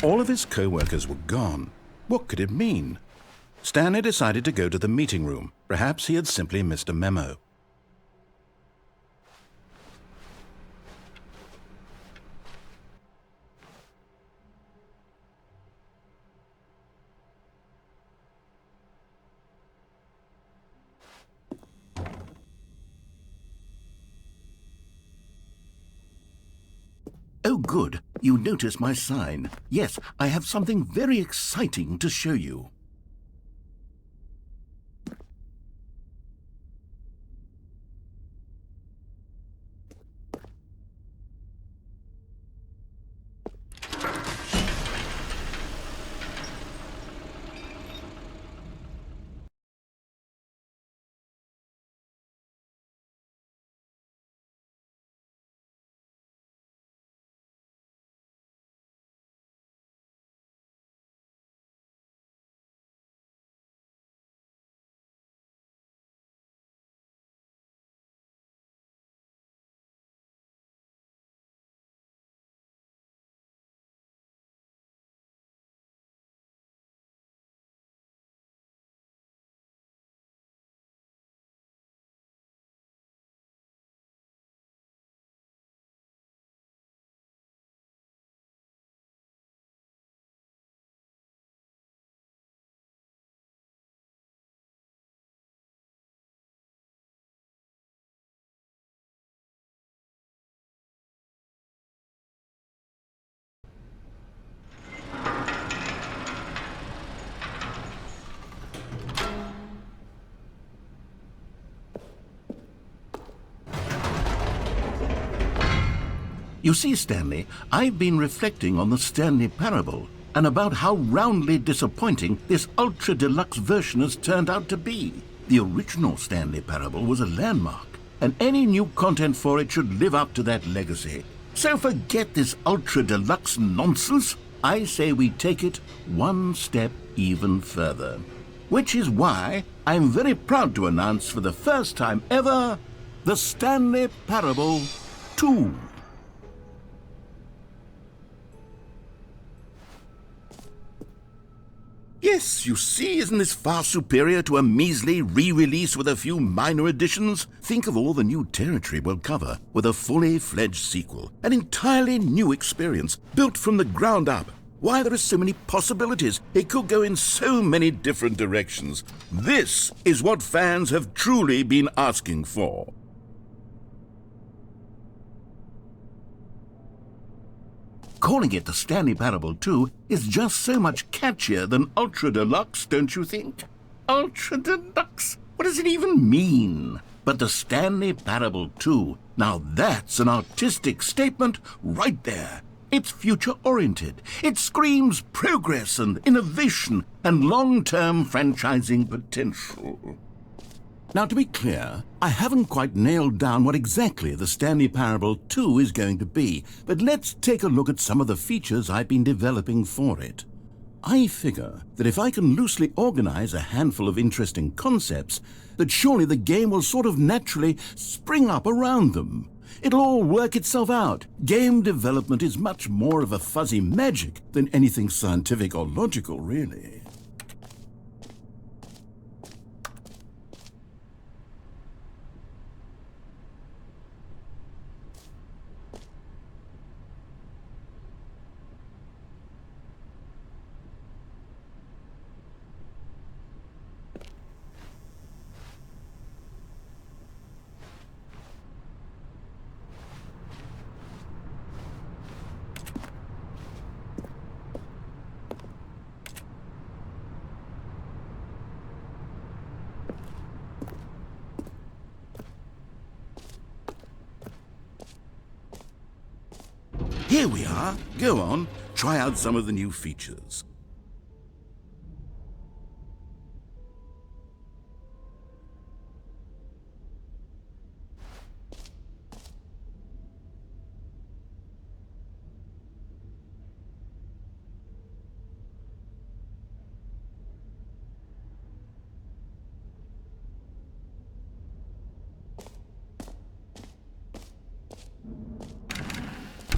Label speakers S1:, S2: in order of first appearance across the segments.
S1: All of his co-workers were gone. What could it mean? Stanley decided to go to the meeting room. Perhaps he had simply missed a memo.
S2: Oh, good. You noticed my sign. Yes, I have something very exciting to show you. You see, Stanley, I've been reflecting on the Stanley Parable and about how roundly disappointing this ultra-deluxe version has turned out to be. The original Stanley Parable was a landmark, and any new content for it should live up to that legacy. So forget this ultra-deluxe nonsense. I say we take it one step even further. Which is why I'm very proud to announce for the first time ever, the Stanley Parable 2. Yes, you see, isn't this far superior to a measly re-release with a few minor additions? Think of all the new territory we'll cover with a fully fledged sequel. An entirely new experience, built from the ground up. Why, there are so many possibilities. It could go in so many different directions. This is what fans have truly been asking for. Calling it the Stanley Parable 2 is just so much catchier than Ultra Deluxe, don't you think? Ultra Deluxe? What does it even mean? But the Stanley Parable 2, now that's an artistic statement right there. It's future-oriented. It screams progress and innovation and long-term franchising potential. Now, to be clear, I haven't quite nailed down what exactly the Stanley Parable 2 is going to be, but let's take a look at some of the features I've been developing for it. I figure that if I can loosely organize a handful of interesting concepts, that surely the game will sort of naturally spring up around them. It'll all work itself out. Game development is much more of a fuzzy magic than anything scientific or logical, really. Here we are. Go on, try out some of the new features.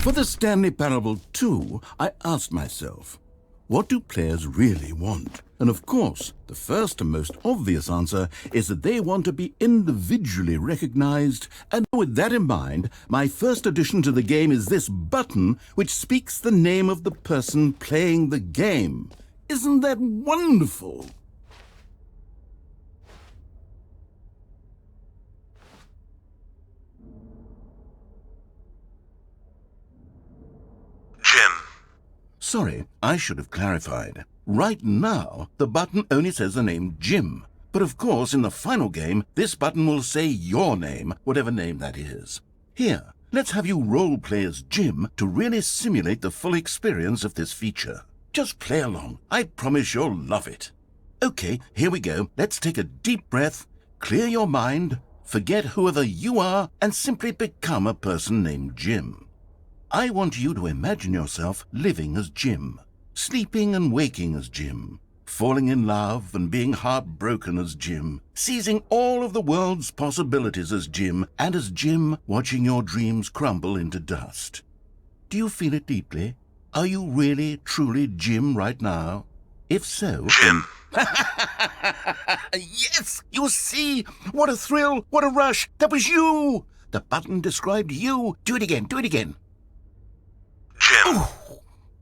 S1: For the Stanley Parable 2, I asked myself, what do players really want? And of course, the first and most obvious answer is that they want to be individually recognized, and with that in mind, my first addition to the game is this button which speaks the name of the person playing the game. Isn't that wonderful?
S3: Jim.
S1: Sorry, I should have clarified. Right now, the button only says the name Jim. But of course, in the final game, this button will say your name, whatever name that is. Here, let's have you role-play as Jim to really simulate the full experience of this feature. Just play along. I promise you'll love it. Okay, here we go. Let's take a deep breath, clear your mind, forget whoever you are, and simply become a person named Jim. I want you to imagine yourself living as Jim, sleeping and waking as Jim, falling in love and being heartbroken as Jim, seizing all of the world's possibilities as Jim, and as Jim watching your dreams crumble into dust. Do you feel it deeply? Are you really, truly Jim right now? If so...
S3: Jim.
S1: Yes! You see? What a thrill! What a rush! That was you! The button described you. Do it again. Do it again.
S3: Jim.
S1: Ooh,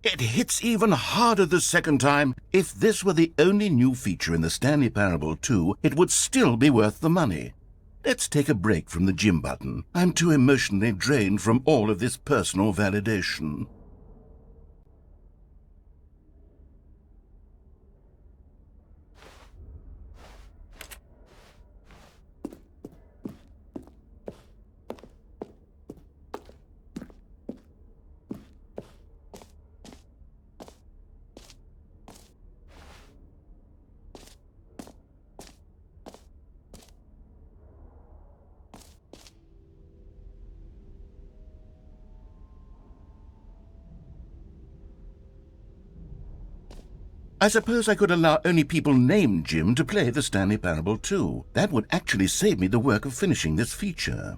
S1: it hits even harder the second time. If this were the only new feature in the Stanley Parable 2, it would still be worth the money. Let's take a break from the Jim button. I'm too emotionally drained from all of this personal validation. I suppose I could allow only people named Jim to play the Stanley Parable 2. That would actually save me the work of finishing this feature.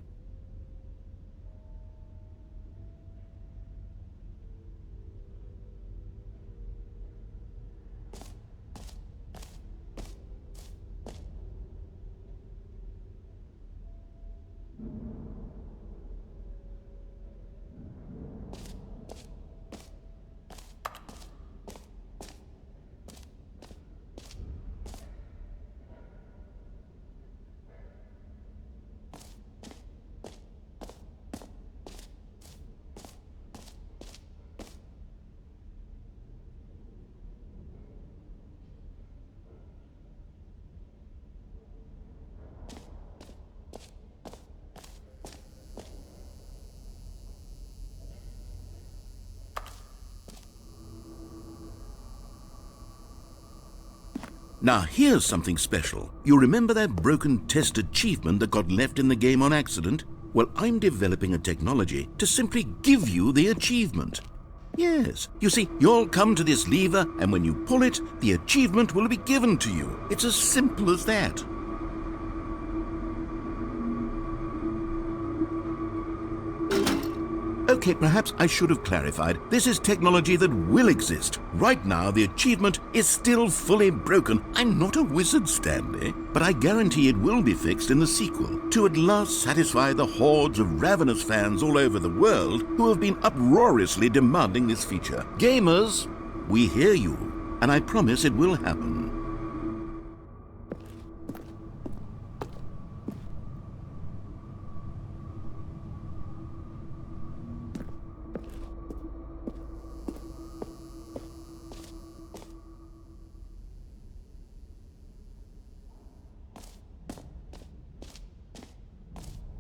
S1: Now here's something special. You remember that broken test achievement that got left in the game on accident? Well, I'm developing a technology to simply give you the achievement. Yes, you see, you'll come to this lever, and when you pull it, the achievement will be given to you. It's as simple as that. Okay, perhaps I should have clarified. This is technology that will exist. Right now, the achievement is still fully broken. I'm not a wizard, Stanley, but I guarantee it will be fixed in the sequel to at last satisfy the hordes of ravenous fans all over the world who have been uproariously demanding this feature. Gamers, we hear you, and I promise it will happen.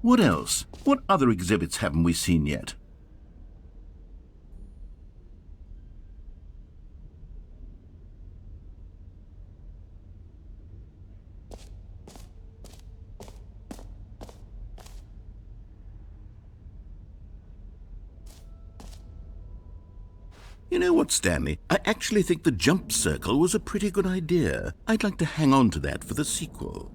S1: What else? What other exhibits haven't we seen yet? You know what, Stanley? I actually think the jump circle was a pretty good idea. I'd like to hang on to that for the sequel.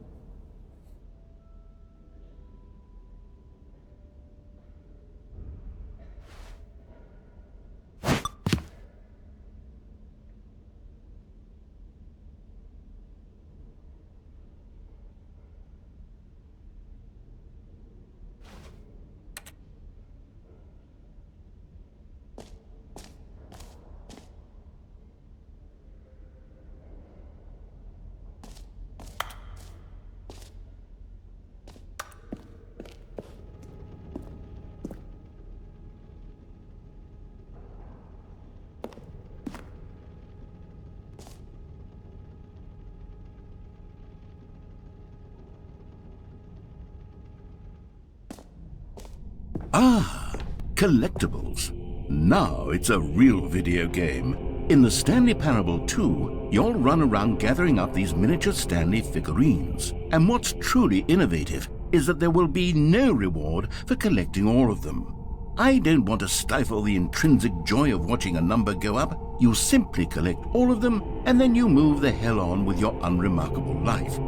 S2: Ah, collectibles. Now it's a real video game. In the Stanley Parable 2, you'll run around gathering up these miniature Stanley figurines. And what's truly innovative is that there will be no reward for collecting all of them. I don't want to stifle the intrinsic joy of watching a number go up. You simply collect all of them, and then you move the hell on with your unremarkable life.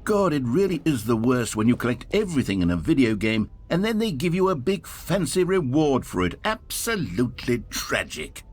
S2: God, it really is the worst when you collect everything in a video game and then they give you a big fancy reward for it. Absolutely tragic.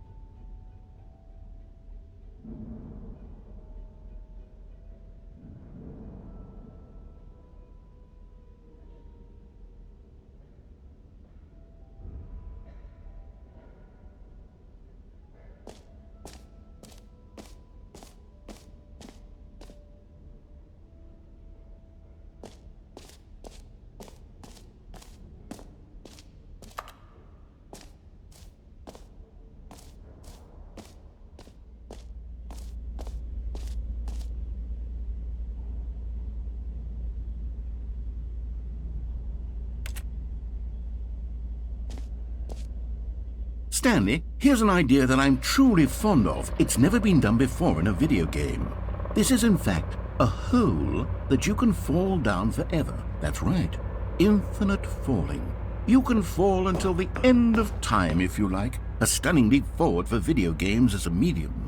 S2: Stanley, here's an idea that I'm truly fond of. It's never been done before in a video game. This is, in fact, a hole that you can fall down forever. That's right. Infinite falling. You can fall until the end of time, if you like. A stunning leap forward for video games as a medium.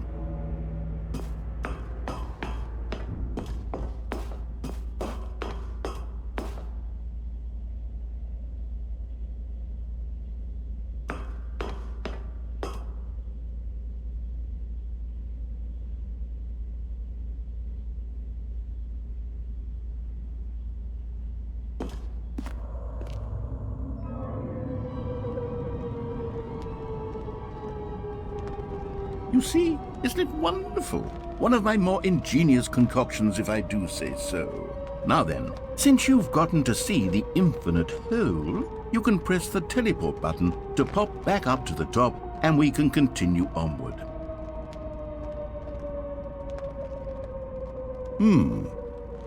S2: You see, isn't it wonderful? One of my more ingenious concoctions, if I do say so. Now then, since you've gotten to see the infinite hole, you can press the teleport button to pop back up to the top, and we can continue onward.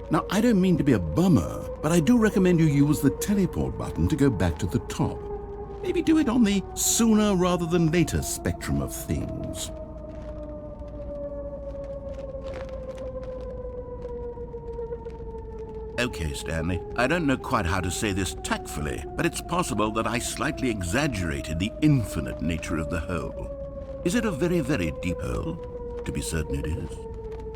S2: Now, I don't mean to be a bummer, but I do recommend you use the teleport button to go back to the top. Maybe do it on the sooner rather than later spectrum of things. Okay, Stanley, I don't know quite how to say this tactfully, but it's possible that I slightly exaggerated the infinite nature of the hole. Is it a very, very deep hole? To be certain it is.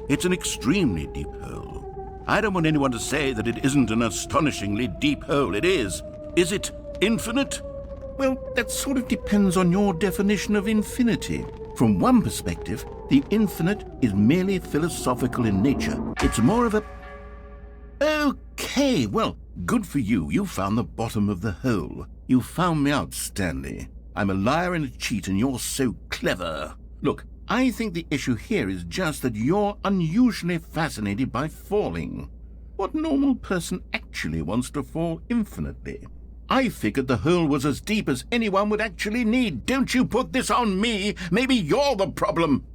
S2: It's an extremely deep hole. I don't want anyone to say that it isn't an astonishingly deep hole. It is. Is it infinite? Well, that sort of depends on your definition of infinity. From one perspective, the infinite is merely philosophical in nature. It's more of a... Okay, well, good for you. You found the bottom of the hole. You found me out, Stanley. I'm a liar and a cheat, and you're so clever. Look, I think the issue here is just that you're unusually fascinated by falling. What normal person actually wants to fall infinitely? I figured the hole was as deep as anyone would actually need. Don't you put this on me. Maybe you're the problem.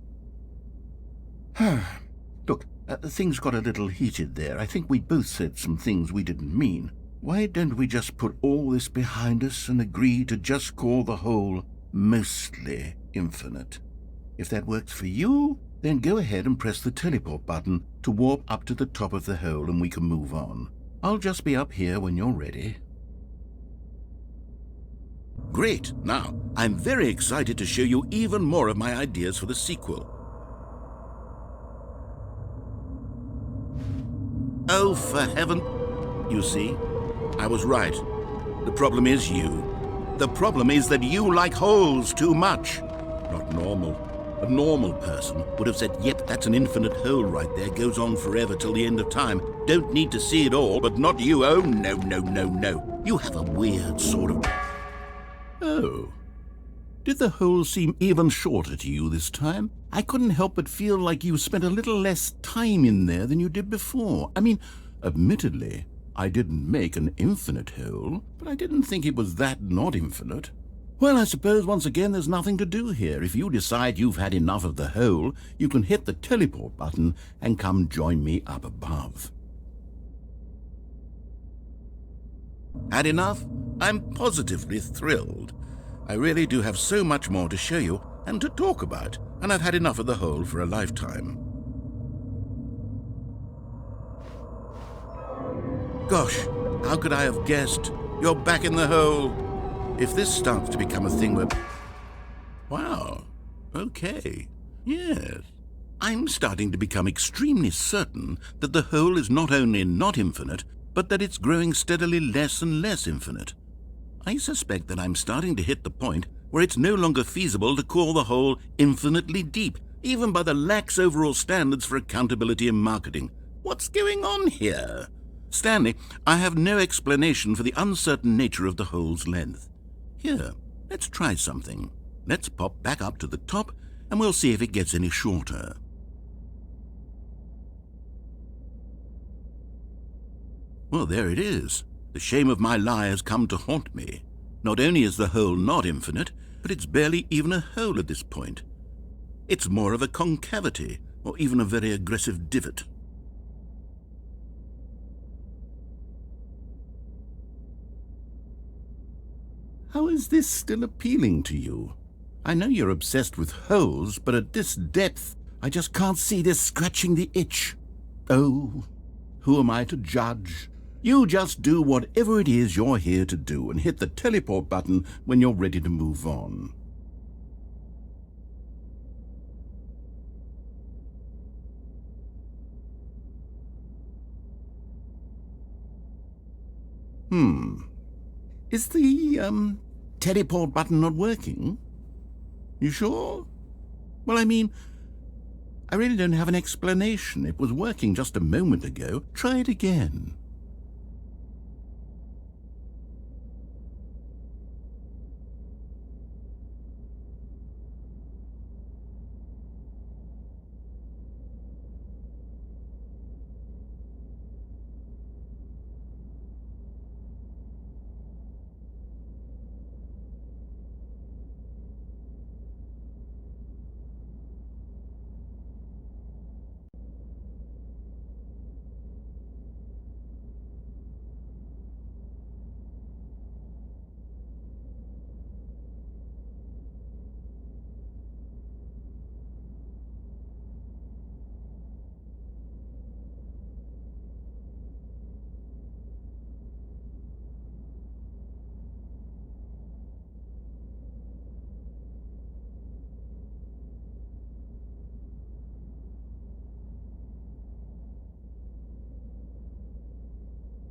S2: Look, things got a little heated there. I think we both said some things we didn't mean. Why don't we just put all this behind us and agree to just call the hole mostly infinite? If that works for you, then go ahead and press the teleport button to warp up to the top of the hole and we can move on. I'll just be up here when you're ready. Great! Now, I'm very excited to show you even more of my ideas for the sequel. Oh, for heaven... You see, I was right. The problem is you. The problem is that you like holes too much. Not normal. A normal person would have said, yep, that's an infinite hole right there, goes on forever till the end of time. Don't need to see it all, but not you. Oh, no, no, no, no. You have a weird sort of... Oh. Did the hole seem even shorter to you this time? I couldn't help but feel like you spent a little less time in there than you did before. I mean, admittedly, I didn't make an infinite hole, but I didn't think it was that not infinite. Well, I suppose once again there's nothing to do here. If you decide you've had enough of the hole, you can hit the teleport button and come join me up above. Had enough? I'm positively thrilled. I really do have so much more to show you and to talk about, and I've had enough of the hole for a lifetime. Gosh, how could I have guessed? You're back in the hole. If this starts to become a thing where... Wow, okay, yes. I'm starting to become extremely certain that the hole is not only not infinite, but that it's growing steadily less and less infinite. I suspect that I'm starting to hit the point where it's no longer feasible to call the hole infinitely deep, even by the lax overall standards for accountability and marketing. What's going on here? Stanley, I have no explanation for the uncertain nature of the hole's length. Here, let's try something. Let's pop back up to the top, and we'll see if it gets any shorter. Well, there it is. The shame of my lie has come to haunt me. Not only is the hole not infinite, but it's barely even a hole at this point. It's more of a concavity, or even a very aggressive divot. How is this still appealing to you? I know you're obsessed with holes, but at this depth, I just can't see this scratching the itch. Oh, who am I to judge? You just do whatever it is you're here to do and hit the teleport button when you're ready to move on. Is the, teleport button not working? You sure? Well, I mean, I really don't have an explanation. It was working just a moment ago. Try it again.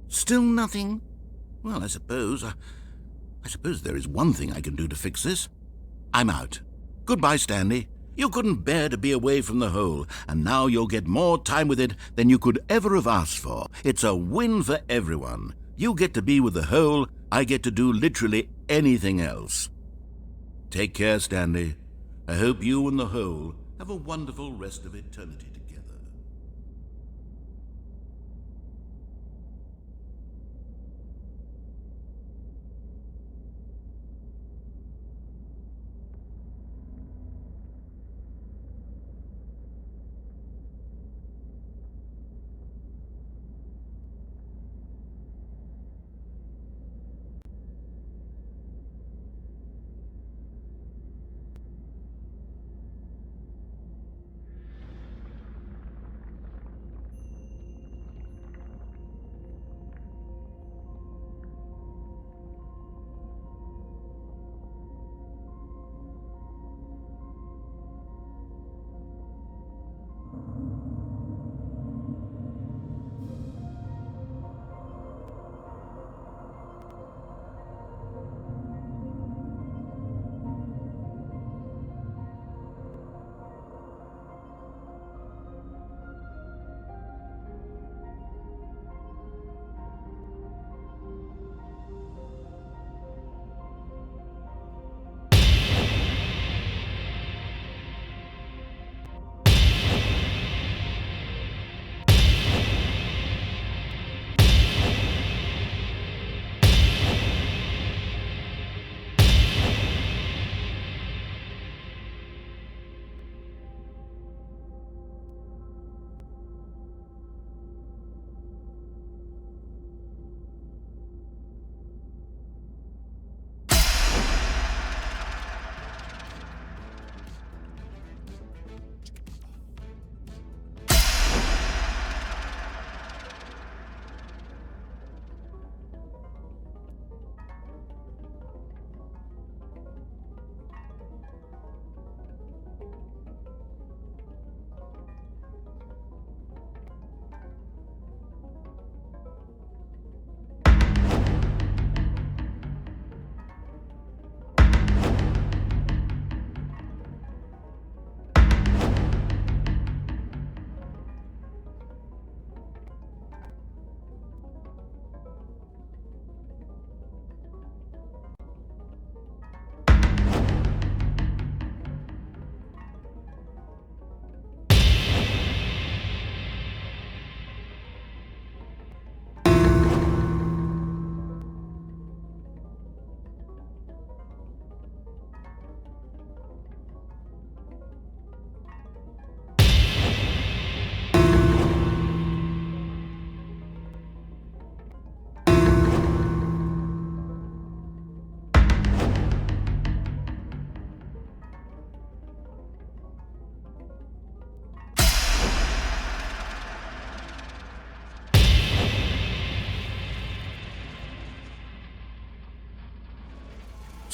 S2: Still nothing? Well, I suppose there is one thing I can do to fix this. I'm out. Goodbye, Stanley. You couldn't bear to be away from the hole, and now you'll get more time with it than you could ever have asked for. It's a win for everyone. You get to be with the hole, I get to do literally anything else. Take care, Stanley. I hope you and the hole have a wonderful rest of eternity together.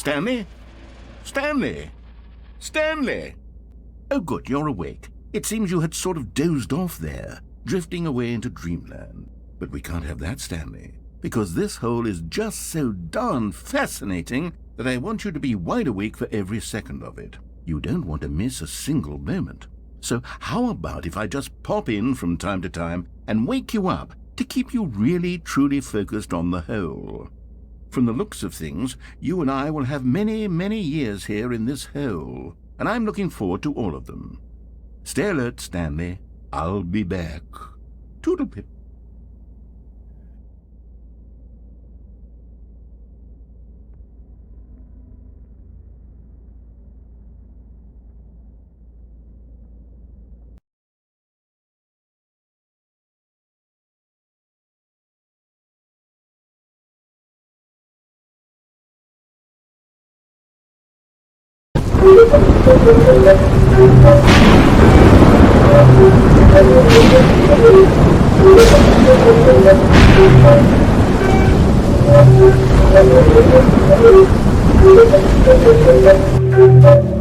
S2: Stanley? Stanley? Stanley? Oh, good, you're awake. It seems you had sort of dozed off there, drifting away into dreamland. But we can't have that, Stanley, because this hole is just so darn fascinating that I want you to be wide awake for every second of it. You don't want to miss a single moment. So how about if I just pop in from time to time and wake you up to keep you really, truly focused on the hole? From the looks of things, you and I will have many, many years here in this hole, and I'm looking forward to all of them. Stay alert, Stanley. I'll be back. Toodle-pip.
S4: Thank you.